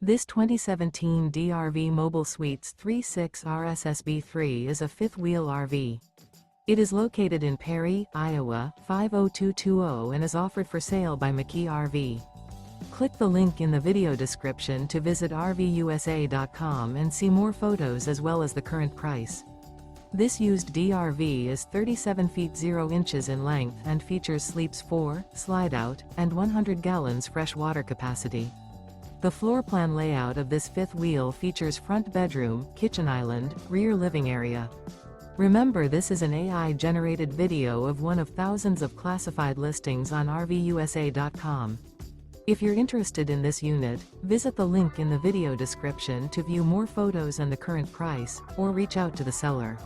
This 2017 DRV Mobile Suites 36 RSSB3 is a fifth-wheel RV. It is located in Perry, Iowa, 50220 and is offered for sale by McKee RV. Click the link in the video description to visit RVUSA.com and see more photos as well as the current price. This used DRV is 37 feet 0 inches in length and features sleeps 4, Slideout, and 100 gallons fresh water capacity. The floor plan layout of this fifth wheel features front bedroom, kitchen island, rear living area. Remember, this is an AI-generated video of one of thousands of classified listings on RVUSA.com. If you're interested in this unit, visit the link in the video description to view more photos and the current price, or reach out to the seller.